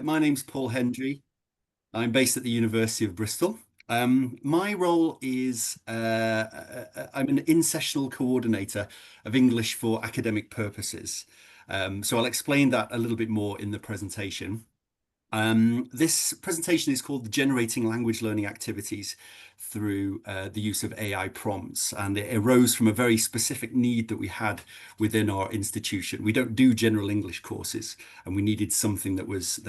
my name's Paul Hendrie. I'm based at the University of Bristol. My role is I'm an in-sessional coordinator of English for academic purposes. So I'll explain that a little bit more in the presentation. This presentation is called Generating Language Learning Activities through the use of AI prompts, and it arose from a very specific need that we had within our institution. We don't do general English courses, and we needed something that was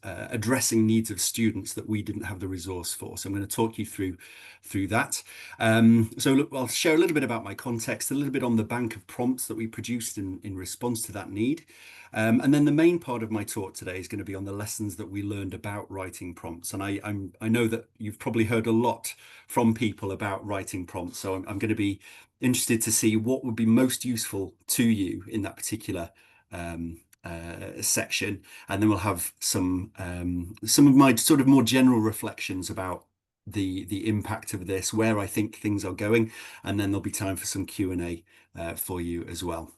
addressing needs of students that we didn't have the resource for. So I'm going to talk you through that. So look, I'll share a little bit about my context, a little bit on the bank of prompts that we produced in response to that need. And then the main part of my talk today is going to be on the lessons that we learned about writing prompts. And I know that you've probably heard a lot from people about writing prompts. So I'm going to be interested to see what would be most useful to you in that particular section. And then we'll have some of my sort of more general reflections about the impact of this, where I think things are going, and then there'll be time for some Q&A for you as well.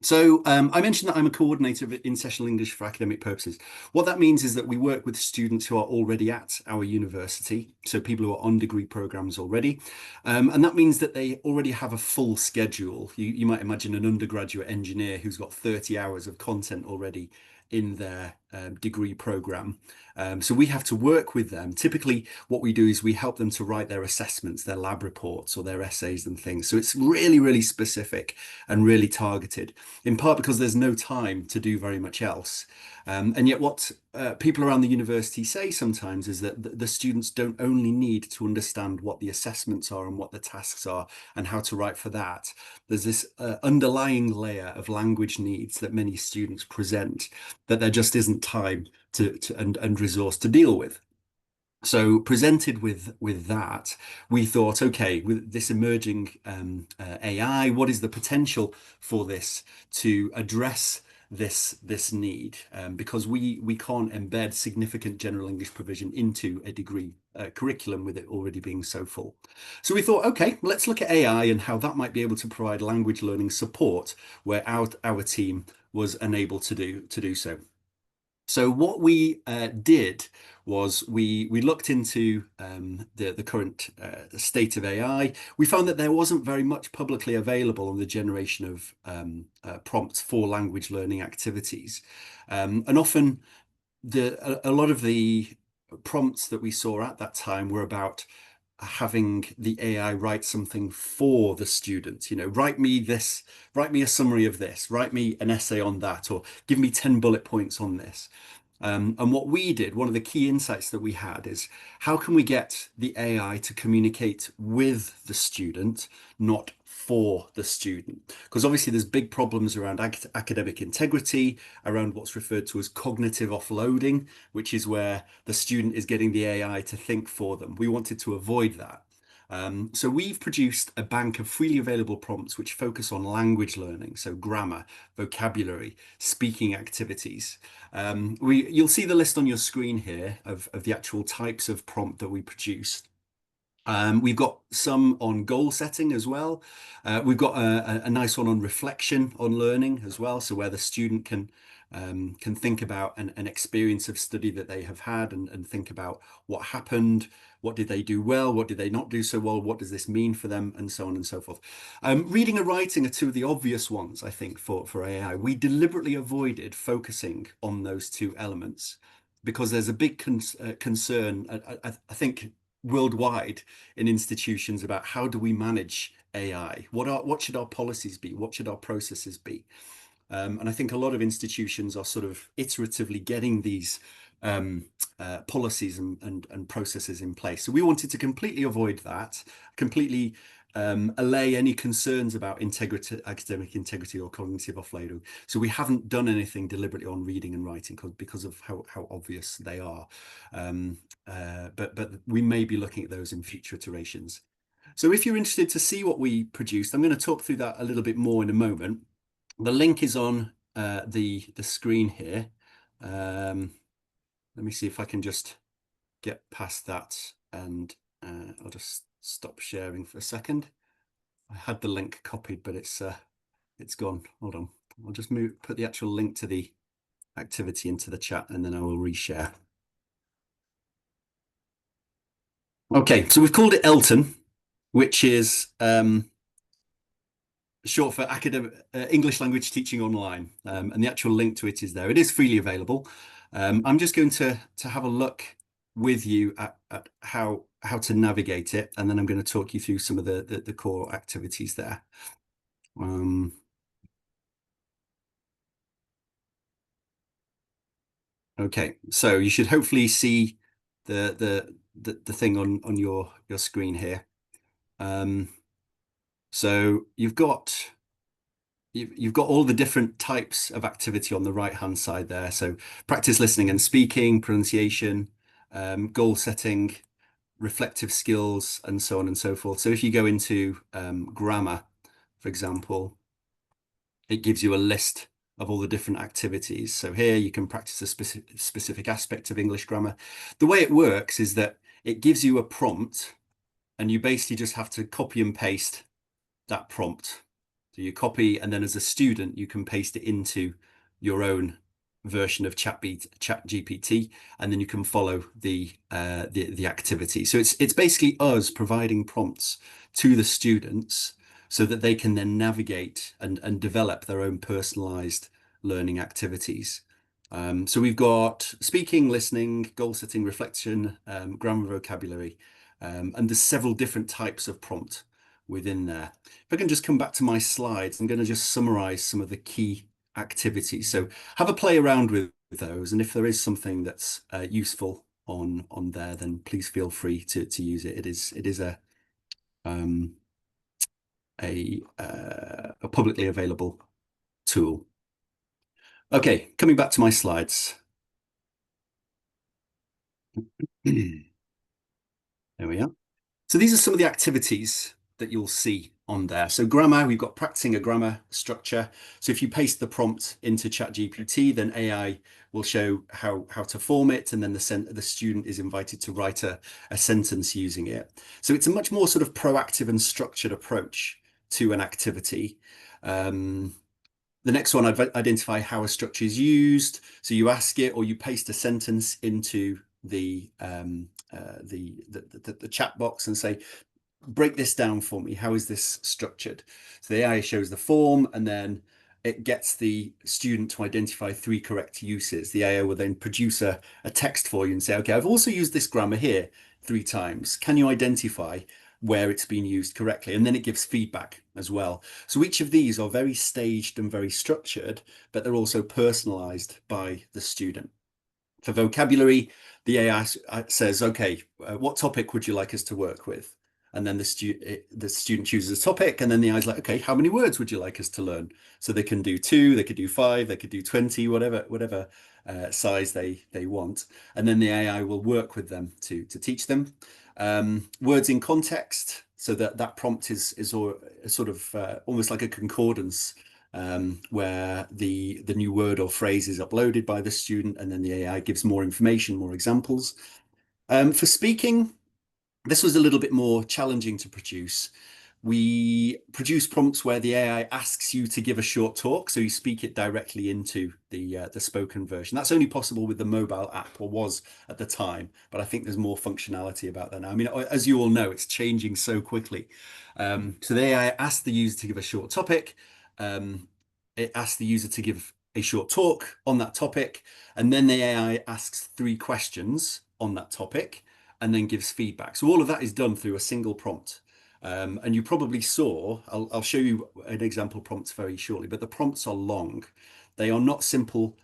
So I mentioned that I'm a coordinator of in-sessional English for academic purposes. What that means is that we work with students who are already at our university, so people who are on degree programs already. And that means that they already have a full schedule. You might imagine an undergraduate engineer who's got 30 hours of content already in their degree program. So we have to work with them. Typically, what we do is we help them to write their assessments, their lab reports, or their essays and things. So it's really, really specific and really targeted, in part because there's no time to do very much else. And yet what people around the university say sometimes is that the students don't only need to understand what the assessments are and what the tasks are and how to write for that. There's this underlying layer of language needs that many students present that there just isn't time and resource to deal with. So presented with that, we thought, okay, with this emerging AI, what is the potential for this to address this need? Because we can't embed significant general English provision into a degree curriculum with it already being so full. So we thought, okay, let's look at AI and how that might be able to provide language learning support where our team was unable to do so. So what we did was we looked into the current state of AI. We found that there wasn't very much publicly available on the generation of prompts for language learning activities. And often a lot of the prompts that we saw at that time were about having the AI write something for the student. Write me this, write me a summary of this, write me an essay on that, or give me 10 bullet points on this. And what we did, one of the key insights that we had is how can we get the AI to communicate with the student, not for the student? Because obviously there's big problems around academic integrity, around what's referred to as cognitive offloading, which is where the student is getting the AI to think for them. We wanted to avoid that. So we've produced a bank of freely available prompts which focus on language learning, so grammar, vocabulary, speaking activities. You'll see the list on your screen here of the actual types of prompt that we produced. We've got some on goal setting as well. We've got a nice one on reflection on learning as well, so where the student can think about an experience of study that they have had and think about what happened, what did they do well, what did they not do so well, what does this mean for them, and so on and so forth. Reading and writing are two of the obvious ones, I think, for AI. We deliberately avoided focusing on those two elements because there's a big concern, I think, worldwide in institutions about how do we manage AI? What should our policies be? What should our processes be? And I think a lot of institutions are sort of iteratively getting these policies and processes in place. So we wanted to completely avoid that, completely allay any concerns about academic integrity or cognitive offloading. So we haven't done anything deliberately on reading and writing because of how obvious they are. But we may be looking at those in future iterations. So if you're interested to see what we produced, I'm going to talk through that a little bit more in a moment. The link is on the screen here. Let me see if I can just get past that, and I'll just stop sharing for a second. I had the link copied, but it's gone. Hold on. I'll just put the actual link to the activity into the chat and then I will reshare. Okay, so we've called it Elton, which is short for academic English language teaching online, and the actual link to it is there. It is freely available. I'm just going to have a look with you at how to navigate it, and then I'm going to talk you through some of the core activities there. Okay, so you should hopefully see the thing on your screen here. So you've got all the different types of activity on the right hand side there. So practice listening and speaking, pronunciation, goal setting, reflective skills, and so on and so forth. So if you go into grammar, for example, it gives you a list of all the different activities. So here you can practice a specific aspect of English grammar. The way it works is that it gives you a prompt and you basically just have to copy and paste that prompt. So you copy, and then as a student, you can paste it into your own version of ChatGPT, and then you can follow the activity. So it's basically us providing prompts to the students so that they can then navigate and develop their own personalized learning activities. So we've got speaking, listening, goal setting, reflection, grammar, vocabulary, and there's several different types of prompt within there. If I can just come back to my slides, I'm going to just summarize some of the key activities. So have a play around with those, and if there is something that's useful on there, then please feel free to use it. It is a publicly available tool. Okay, coming back to my slides. There we are. So these are some of the activities that you'll see on there. So grammar, we've got practicing a grammar structure. So if you paste the prompt into ChatGPT, then AI will show how to form it, and then the student is invited to write a sentence using it. So it's a much more sort of proactive and structured approach to an activity. The next one, I'd identify how a structure is used. So you ask it, or you paste a sentence into the chat box and say, break this down for me. How is this structured? So the AI shows the form, and then it gets the student to identify 3 correct uses. The AI will then produce a text for you and say, okay, I've also used this grammar here 3 times. Can you identify where it's been used correctly? And then it gives feedback as well. So each of these are very staged and very structured, but they're also personalized by the student. For vocabulary, the AI says, okay, what topic would you like us to work with? And then the student chooses a topic, and then the AI's like, okay, how many words would you like us to learn? So they can do 2, they could do 5, they could do 20, whatever size they want. And then the AI will work with them to teach them. Words in context, so that prompt is sort of almost like a concordance, where the new word or phrase is uploaded by the student, and then the AI gives more information, more examples. For speaking, this was a little bit more challenging to produce. We produce prompts where the AI asks you to give a short talk, so you speak it directly into the spoken version. That's only possible with the mobile app, or was at the time, but I think there's more functionality about that now. I mean, as you all know, it's changing so quickly. So the AI asks the user to give a short topic. It asks the user to give a short talk on that topic, and then the AI asks 3 questions on that topic, and then gives feedback. So all of that is done through a single prompt. And you probably saw, I'll show you an example prompt very shortly, but the prompts are long. They are not simple,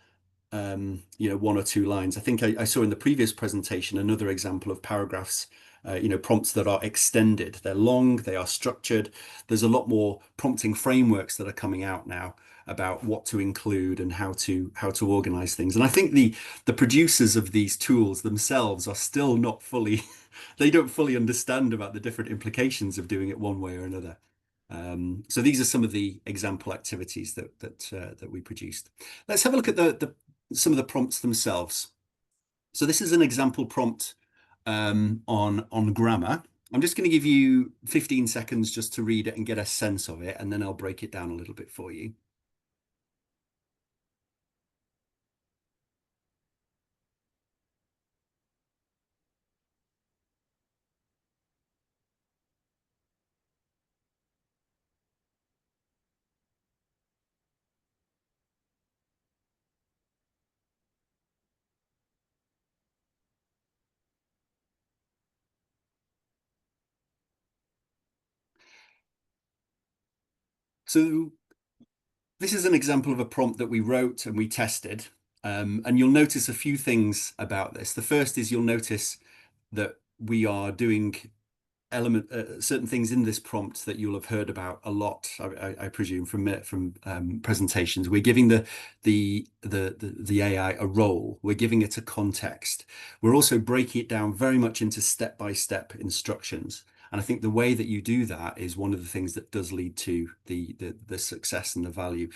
1 or 2 lines. I think I saw in the previous presentation another example of paragraphs, prompts that are extended. They're long, they are structured. There's a lot more prompting frameworks that are coming out now about what to include and how to organize things. And I think the producers of these tools themselves are still not fully, they don't fully understand about the different implications of doing it one way or another. So these are some of the example activities that we produced. Let's have a look at some of the prompts themselves. So this is an example prompt on grammar. I'm just going to give you 15 seconds just to read it and get a sense of it, and then I'll break it down a little bit for you. So this is an example of a prompt that we wrote and we tested. And you'll notice a few things about this. The first is you'll notice that we are doing certain things in this prompt that you'll have heard about a lot, I presume, from presentations. We're giving the AI a role. We're giving it a context. We're also breaking it down very much into step-by-step instructions. And I think the way that you do that is one of the things that does lead to the success and the value.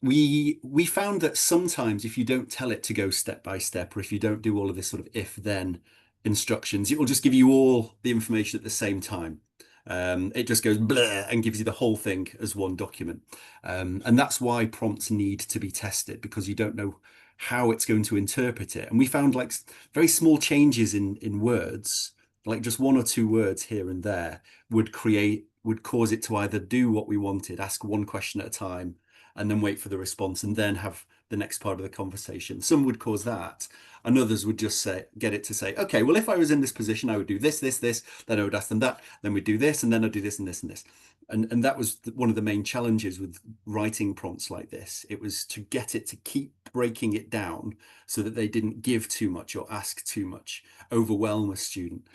We found that sometimes if you don't tell it to go step by step, or if you don't do all of this sort of if-then instructions, it will just give you all the information at the same time. It just goes bleh and gives you the whole thing as one document. And that's why prompts need to be tested, because you don't know how it's going to interpret it. And we found like very small changes in words, like just one or two words here and there would cause it to either do what we wanted, ask one question at a time, and then wait for the response, and then have the next part of the conversation. Some would cause that, and others would just get it to say, okay, well, if I was in this position, I would do this, this, this, then I would ask them that, then we'd do this, and then I'd do this and this and this. And that was one of the main challenges with writing prompts like this. It was to get it to keep breaking it down so that they didn't give too much or ask too much, overwhelm a student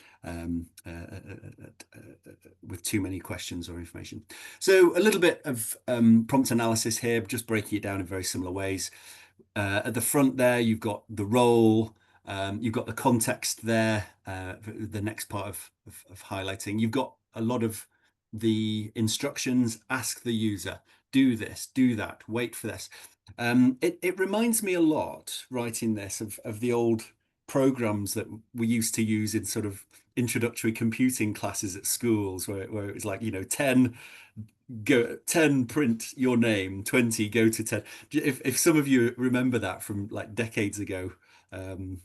with too many questions or information. So a little bit of prompt analysis here, just breaking it down in very similar ways. At the front there, you've got the role, you've got the context there, the next part of highlighting. You've got a lot of the instructions, ask the user, do this, do that, wait for this. It reminds me a lot, writing this, of the old programs that we used to use in sort of introductory computing classes at schools, where it was like, 10 print your name, 20 go to 10. If some of you remember that from like decades ago,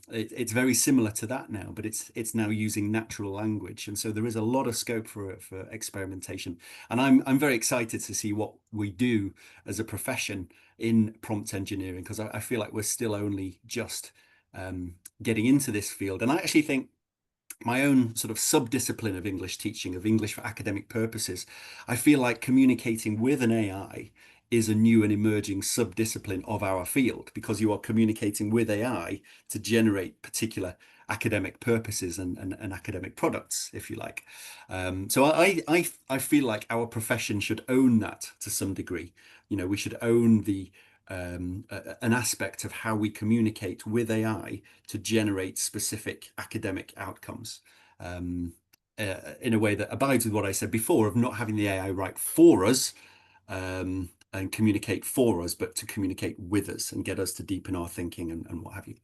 it's very similar to that now, but it's now using natural language, and so there is a lot of scope for experimentation. And I'm very excited to see what we do as a profession in prompt engineering, because I feel like we're still only just getting into this field. And I actually think my own sort of sub-discipline of English teaching, of English for academic purposes, I feel like communicating with an AI is a new and emerging sub-discipline of our field, because you are communicating with AI to generate particular academic purposes and academic products, if you like. So I feel like our profession should own that to some degree. We should own an aspect of how we communicate with AI to generate specific academic outcomes, in a way that abides with what I said before of not having the AI write for us and communicate for us, but to communicate with us and get us to deepen our thinking and what have you.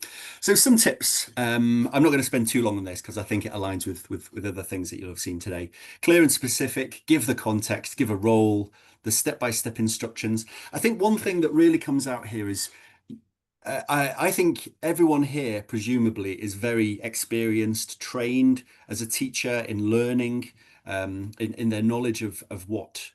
So some tips. I'm not going to spend too long on this because I think it aligns with other things that you'll have seen today. Clear and specific, give the context, give a role, the step-by-step instructions. I think one thing that really comes out here is I think everyone here presumably is very experienced, trained as a teacher in learning, in their knowledge of what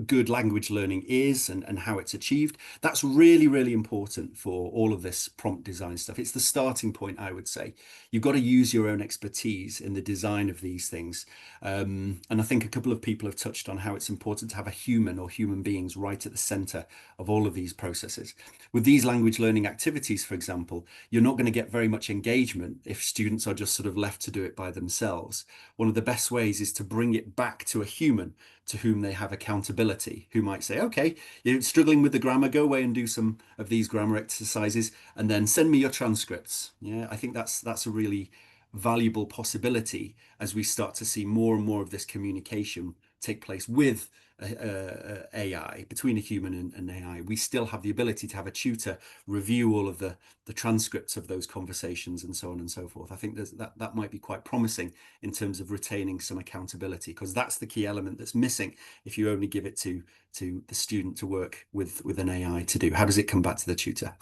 good language learning is and how it's achieved. That's really, really important for all of this prompt design stuff. It's the starting point, I would say. You've got to use your own expertise in the design of these things. And I think a couple of people have touched on how it's important to have a human or human beings right at the center of all of these processes. With these language learning activities, for example, you're not going to get very much engagement if students are just sort of left to do it by themselves. One of the best ways is to bring it back to a human to whom they have accountability, who might say, okay, you're struggling with the grammar, go away and do some of these grammar exercises and then send me your transcripts. Yeah, I think that's a really valuable possibility as we start to see more and more of this communication take place with AI, between a human and AI. We still have the ability to have a tutor review all of the transcripts of those conversations and so on and so forth. I think that might be quite promising in terms of retaining some accountability, because that's the key element that's missing if you only give it to the student to work with an AI to do. How does it come back to the tutor?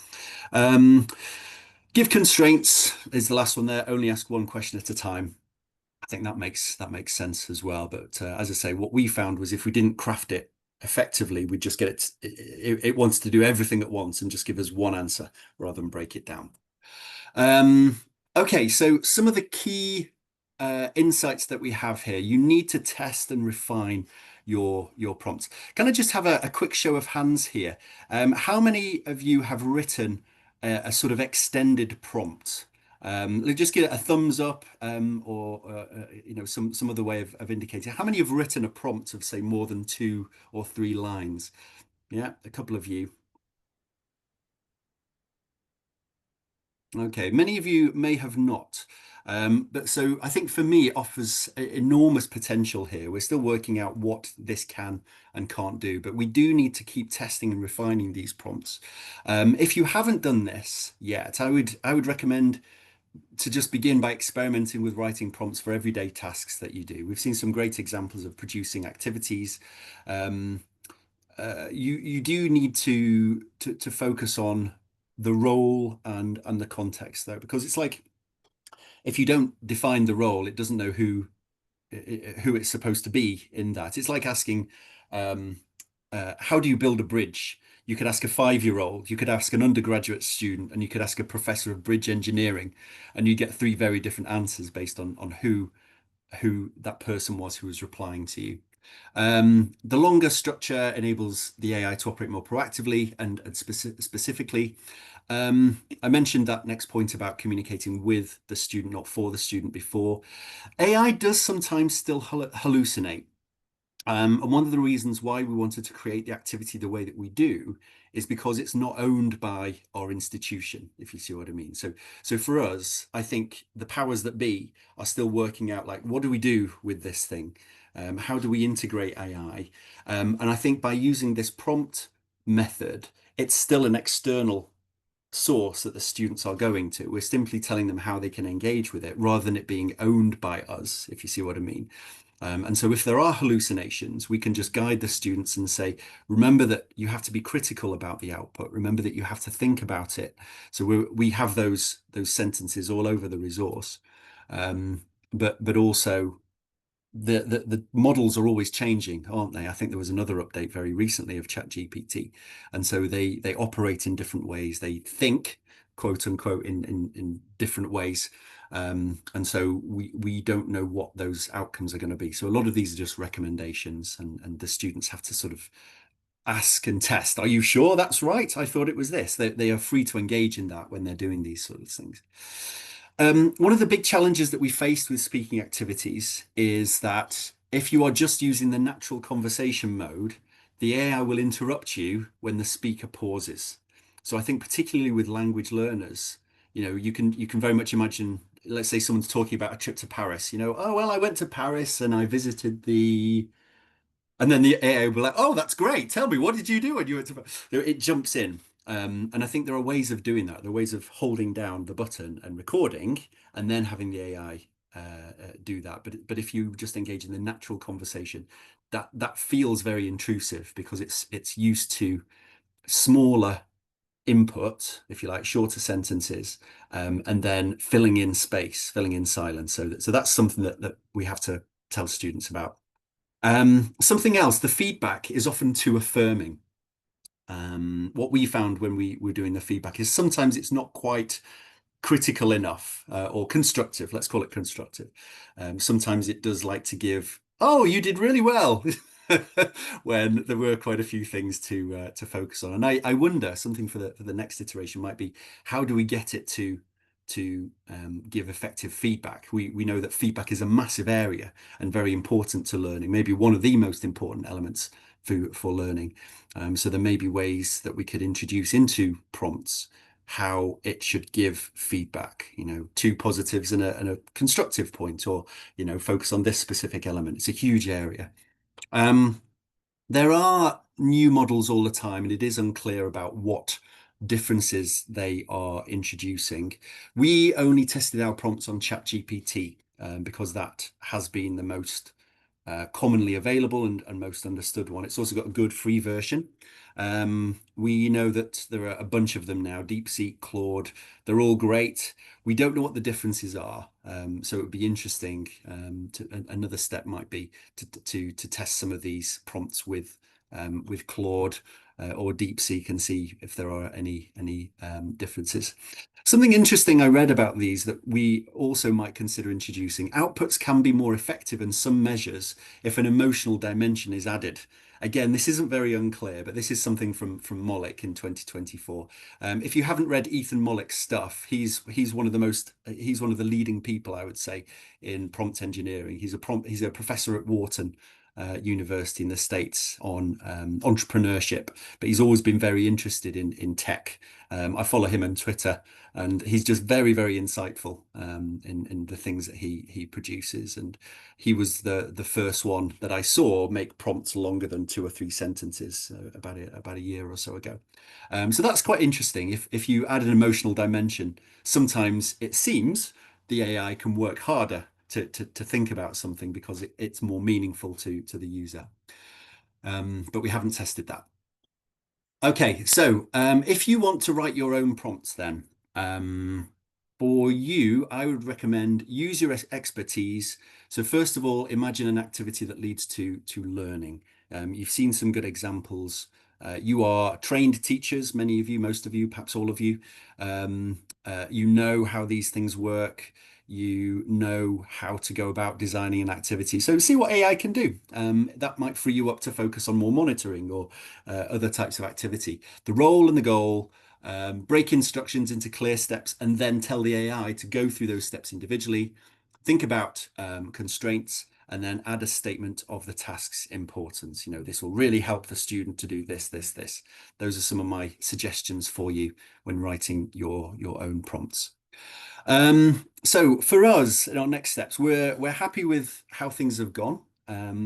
Give constraints is the last one there. Only ask one question at a time. I think that makes sense as well. But as I say, what we found was if we didn't craft it effectively, we'd just get it wants to do everything at once and just give us one answer rather than break it down. Okay, so some of the key insights that we have here. You need to test and refine your prompts. Can I just have a quick show of hands here? How many of you have written a sort of extended prompt? Just get a thumbs up, or some other way of indicating. How many have written a prompt of say more than 2 or 3 lines? Yeah, a couple of you. Okay, many of you may have not. But so I think for me, it offers enormous potential here. We're still working out what this can and can't do, but we do need to keep testing and refining these prompts. If you haven't done this yet, I would recommend to just begin by experimenting with writing prompts for everyday tasks that you do. We've seen some great examples of producing activities. Um, you do need to focus on the role and the context though, because it's like if you don't define the role, it doesn't know who it's supposed to be in that. It's like asking, um, how do you build a bridge? You could ask a 5-year-old, you could ask an undergraduate student, and you could ask a professor of bridge engineering, and you get 3 very different answers based on who that person was who was replying to you. The longer structure enables the AI to operate more proactively and specifically. I mentioned that next point about communicating with the student, not for the student before. AI does sometimes still hallucinate. And one of the reasons why we wanted to create the activity the way that we do is because it's not owned by our institution, if you see what I mean. So for us, I think the powers that be are still working out like, what do we do with this thing? How do we integrate AI? And I think by using this prompt method, it's still an external source that the students are going to. We're simply telling them how they can engage with it rather than it being owned by us, if you see what I mean. And so if there are hallucinations, we can just guide the students and say, remember that you have to be critical about the output. Remember that you have to think about it. So we have those sentences all over the resource. But also the models are always changing, aren't they? I think there was another update very recently of ChatGPT, and so they operate in different ways. They think, quote unquote, in different ways, and so we don't know what those outcomes are going to be. So a lot of these are just recommendations, and the students have to sort of ask and test. Are you sure that's right? I thought it was this. They are free to engage in that when they're doing these sort of things. One of the big challenges that we faced with speaking activities is that if you are just using the natural conversation mode, the AI will interrupt you when the speaker pauses. So I think particularly with language learners, you can very much imagine, let's say someone's talking about a trip to Paris, oh, well, I went to Paris and I visited the and then the AI will be like, "Oh, that's great. Tell me, what did you do when you went to?" It jumps in, and I think there are ways of doing that. There are ways of holding down the button and recording, and then having the AI do that. But if you just engage in the natural conversation, that feels very intrusive because it's used to smaller input, if you like, shorter sentences, and then filling in space, filling in silence. So that's something that we have to tell students about. Something else, the feedback is often too affirming. What we found when we were doing the feedback is sometimes it's not quite critical enough, or constructive. Let's call it constructive. Sometimes it does like to give, "Oh, you did really well," when there were quite a few things to focus on. And I wonder something for the next iteration might be how do we get it to give effective feedback? We know that feedback is a massive area and very important to learning, maybe one of the most important elements for learning. So there may be ways that we could introduce into prompts how it should give feedback, 2 positives and a constructive point, or, focus on this specific element. It's a huge area. There are new models all the time, and it is unclear about what differences they are introducing. We only tested our prompts on ChatGPT because that has been the most commonly available and most understood one. It's also got a good free version. We know that there are a bunch of them now, DeepSeek, Claude, they're all great. We don't know what the differences are. So it would be interesting. Another step might be to test some of these prompts with Claude, or DeepSeek and see if there are any differences. Something interesting I read about these that we also might consider introducing. Outputs can be more effective in some measures if an emotional dimension is added. Again, this isn't very unclear, but this is something from Mollick in 2024. If you haven't read Ethan Mollick's stuff, he's one of the he's one of the leading people, I would say, in prompt engineering. He's a professor at Wharton University in the States on entrepreneurship, but he's always been very interested in tech. I follow him on Twitter, and he's just very insightful in the things that he produces. And he was the first one that I saw make prompts longer than 2 or 3 sentences about a year or so ago. So that's quite interesting. If you add an emotional dimension, sometimes it seems the AI can work harder to think about something because it's more meaningful to the user. But we haven't tested that. Okay, so if you want to write your own prompts, then for you, I would recommend use your expertise. So first of all, imagine an activity that leads to learning. You've seen some good examples. You are trained teachers, many of you, most of you, perhaps all of you. You know how these things work. You know how to go about designing an activity. So see what AI can do. That might free you up to focus on more monitoring or other types of activity. The role and the goal, break instructions into clear steps, and then tell the AI to go through those steps individually. Think about constraints, and then add a statement of the task's importance. This will really help the student to do this, this, this. Those are some of my suggestions for you when writing your own prompts. So for us, in our next steps, we're happy with how things have gone.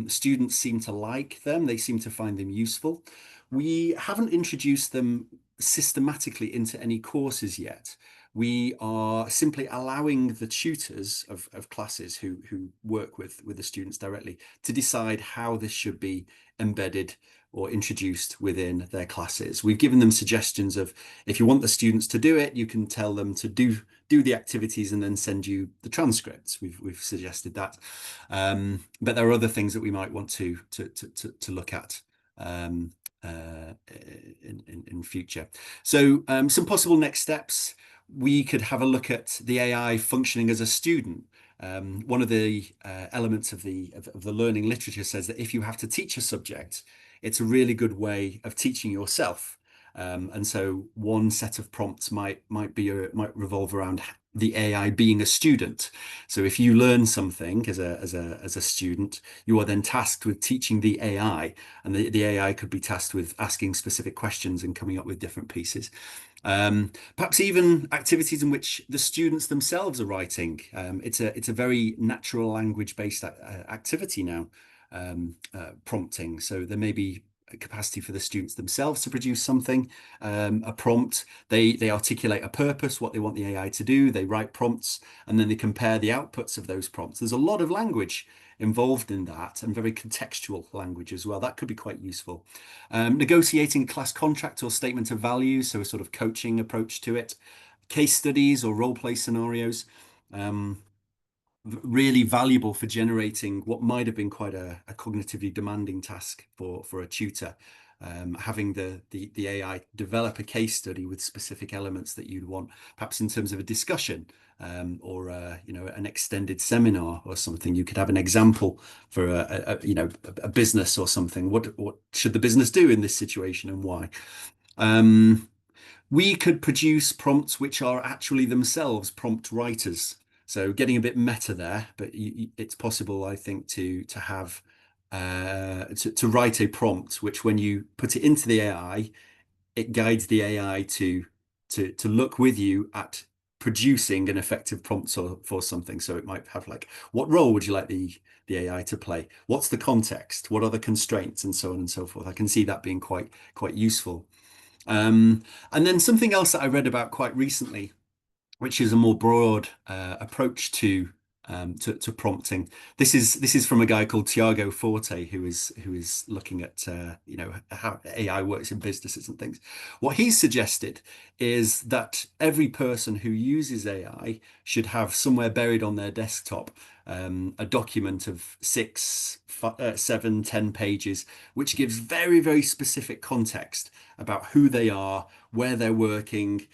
Students seem to like them. They seem to find them useful. We haven't introduced them systematically into any courses yet. We are simply allowing the tutors of classes who work with the students directly to decide how this should be embedded or introduced within their classes. We've given them suggestions of, if you want the students to do it, you can tell them to do the activities and then send you the transcripts. We've suggested that, but there are other things that we might want to look at in future. So some possible next steps. We could have a look at the AI functioning as a student. One of the elements of the learning literature says that if you have to teach a subject, it's a really good way of teaching yourself. And so one set of prompts might revolve around the AI being a student. So if you learn something as a student, you are then tasked with teaching the AI, and the AI could be tasked with asking specific questions and coming up with different pieces. Perhaps even activities in which the students themselves are writing. It's a very natural language-based activity now, prompting. So there may be a capacity for the students themselves to produce something, a prompt. They articulate a purpose, what they want the AI to do. They write prompts, and then they compare the outputs of those prompts. There's a lot of language involved in that, and very contextual language as well. That could be quite useful. Negotiating a class contract or statement of values, so a sort of coaching approach to it. Case studies or role play scenarios. Really valuable for generating what might have been quite a cognitively demanding task for a tutor. Having the AI develop a case study with specific elements that you'd want, perhaps in terms of a discussion, or an extended seminar or something. You could have an example for a business or something. What should the business do in this situation, and why? We could produce prompts which are actually themselves prompt writers. So getting a bit meta there, but it's possible, I think, to have to write a prompt which, when you put it into the AI, it guides the AI to look with you at producing an effective prompt for something. So it might have like, what role would you like the AI to play? What's the context? What are the constraints? And so on and so forth. I can see that being quite useful. And then something else that I read about quite recently, which is a more broad approach to to prompting. This is from a guy called Tiago Forte, who is looking at how AI works in businesses and things. What he's suggested is that every person who uses AI should have somewhere buried on their desktop a document of 7, 10 pages, which gives very, very specific context about who they are, where they're working,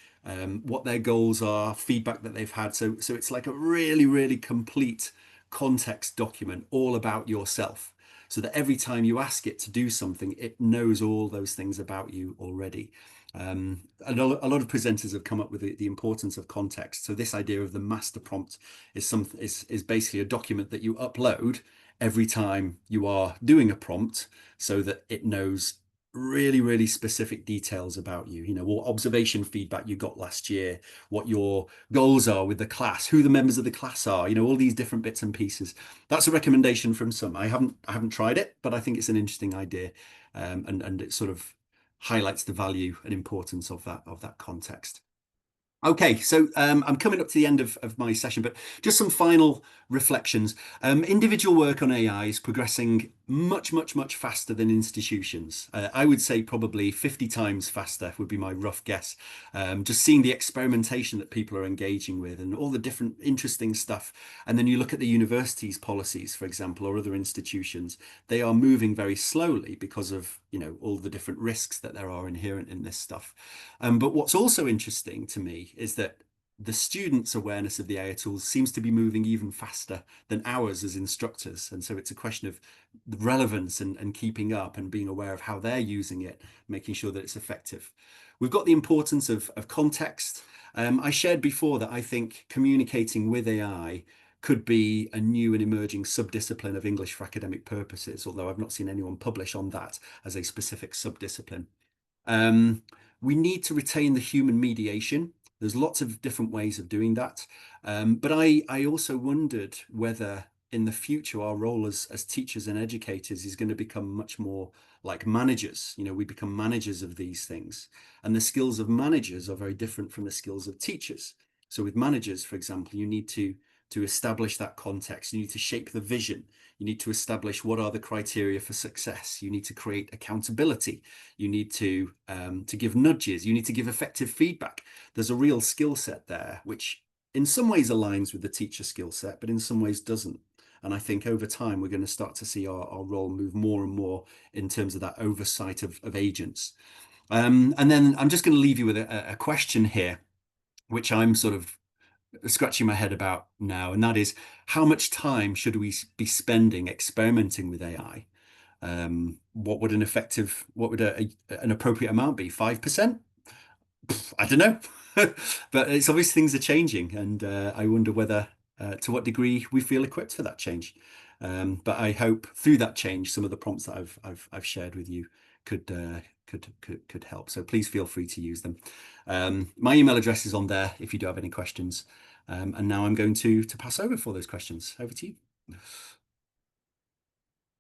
what their goals are, feedback that they've had. So it's like a really, really complete context document all about yourself. So that every time you ask it to do something, it knows all those things about you already. A lot of presenters have come up with the importance of context. So this idea of the master prompt is basically a document that you upload every time you are doing a prompt, so that it knows really, really specific details about you. What observation feedback you got last year, what your goals are with the class, who the members of the class are, all these different bits and pieces. That's a recommendation from some. I haven't tried it, but I think it's an interesting idea, and it sort of highlights the value and importance of that context. Okay, so I'm coming up to the end of my session, but just some final reflections. Individual work on AI is progressing much, much, much faster than institutions. I would say probably 50 times faster would be my rough guess. Just seeing the experimentation that people are engaging with and all the different interesting stuff. And then you look at the universities' policies, for example, or other institutions, they are moving very slowly because of, all the different risks that there are inherent in this stuff. But what's also interesting to me is that the students' awareness of the AI tools seems to be moving even faster than ours as instructors. And so it's a question of the relevance and keeping up and being aware of how they're using it, making sure that it's effective. We've got the importance of context. I shared before that I think communicating with AI could be a new and emerging subdiscipline of English for academic purposes, although I've not seen anyone publish on that as a specific subdiscipline. Um, we need to retain the human mediation. There's lots of different ways of doing that. But I also wondered whether in the future our role as teachers and educators is going to become much more like managers. We become managers of these things. And the skills of managers are very different from the skills of teachers. So with managers, for example, you need to establish that context. You need to shape the vision. You need to establish what are the criteria for success. You need to create accountability. You need to give nudges. You need to give effective feedback. There's a real skill set there, which in some ways aligns with the teacher skill set, but in some ways doesn't. And I think over time, we're going to start to see our role move more and more in terms of that oversight of agents. And then I'm just going to leave you with a question here, which I'm sort of scratching my head about now, and that is, how much time should we be spending experimenting with AI? What would an appropriate amount be? 5%? I don't know. But it's obvious things are changing, and I wonder whether, to what degree we feel equipped for that change. But I hope through that change, some of the prompts that I've shared with you could help. So please feel free to use them. My email address is on there if you do have any questions. And now I'm going to pass over for those questions. Over to you.